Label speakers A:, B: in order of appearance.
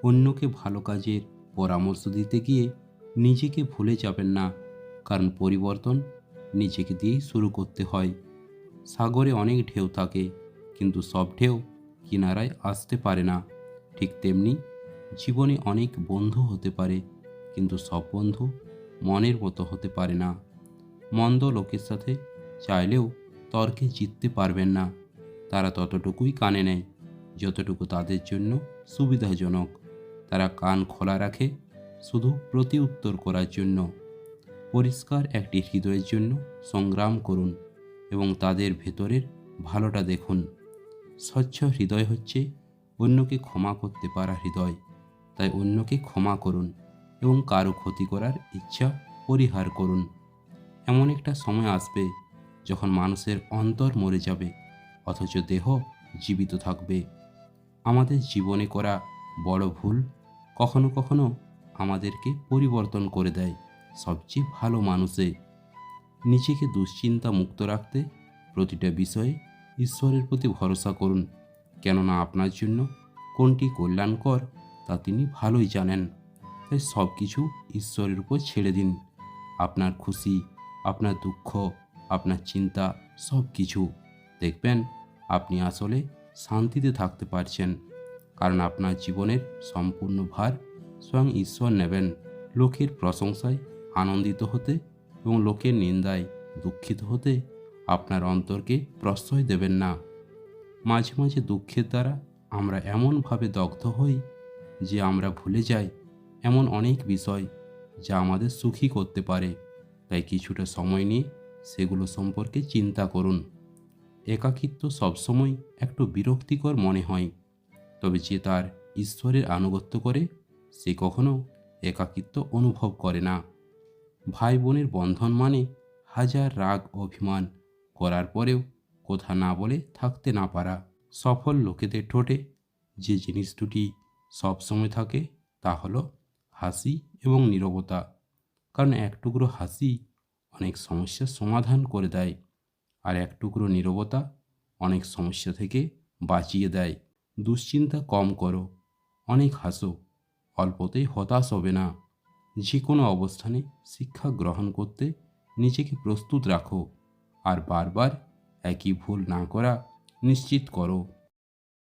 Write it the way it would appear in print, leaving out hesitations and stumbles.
A: অন্যকে ভালো কাজের পরামর্শ দিতে গিয়ে নিজেকে ভুলে যাবেন না, কারণ পরিবর্তন নিজেকে দিয়েই শুরু করতে হয়। সাগরে অনেক ঢেউ থাকে, কিন্তু সব ঢেউ কিনারায় আসতে পারে না। ঠিক তেমনি জীবনে অনেক বন্ধু হতে পারে, কিন্তু সব বন্ধু মনের মতো হতে পারে না। মন্দ লোকের সাথে চাইলেও তর্কে জিততে পারবেন না। তারা ততটুকুই কানে নেয় যতটুকু তাদের জন্য সুবিধাজনক। তারা কান খোলা রাখে শুধু প্রতি উত্তর করার জন্য। পরিষ্কার একটি হৃদয়ের জন্য সংগ্রাম করুন এবং তাদের ভেতরের ভালোটা দেখুন। স্বচ্ছ হৃদয় হচ্ছে অন্যকে ক্ষমা করতে পারা হৃদয়। তাই অন্যকে ক্ষমা করুন এবং কারো ক্ষতি করার ইচ্ছা পরিহার করুন। এমন একটা সময় আসবে যখন মানুষের অন্তর মরে যাবে, অথচ দেহ জীবিত থাকবে। আমাদের জীবনে করা বড় ভুল কখনো কখনো আমাদেরকে পরিবর্তন করে দেয় সবচেয়ে ভালো মানুষে। নিজেকে দুশ্চিন্তা মুক্ত রাখতে প্রতিটা বিষয়ে ঈশ্বরের প্রতি ভরসা করুন, কেননা আপনার জন্য কোনটি কল্যাণকর তা তিনি ভালোই জানেন। তাই সব কিছু ঈশ্বরের উপর ছেড়ে দিন। আপনার খুশি, আপনার দুঃখ, আপনার চিন্তা, সব কিছু দেখবেন আপনি আসলে শান্তিতে থাকতে পারছেন, কারণ আপনার জীবনের সম্পূর্ণ ভার স্বয়ং ঈশ্বর নেবেন। লোকের প্রশংসায় আনন্দিত হতে এবং লোকের নিন্দায় দুঃখিত হতে আপনার অন্তরকে প্রশ্রয় দেবেন না। মাঝে মাঝে দুঃখের দ্বারা আমরা এমনভাবে দগ্ধ হই যে আমরা ভুলে যাই এমন অনেক বিষয় যা আমাদের সুখী করতে পারে। তাই কিছুটা সময় নিয়ে সেগুলো সম্পর্কে চিন্তা করুন। একাকিত্ব সবসময় একটু বিরক্তিকর মনে হয়, তবে যে তার ঈশ্বরের আনুগত্য করে সে কখনো একাকিত্ব অনুভব করে না। ভাই বোনের বন্ধন মানে হাজার রাগ অভিমান করার পরেও কথা না বলে থাকতে না পারা। সফল লোকেদের ঠোঁটে যে জিনিস দুটি সবসময় থাকে তা হলো হাসি এবং নীরবতা, কারণ এক টুকরো হাসি অনেক সমস্যার সমাধান করে দেয়, আর এক টুকরো নীরবতা অনেক সমস্যা থেকে বাঁচিয়ে দেয়। দুশ্চিন্তা কম করো, অনেক হাসো, অল্পতেই হতাশ হবে না। যে কোনো অবস্থানে শিক্ষা গ্রহণ করতে নিজেকে প্রস্তুত রাখো, আর বারবার একই ভুল না করা নিশ্চিত করো।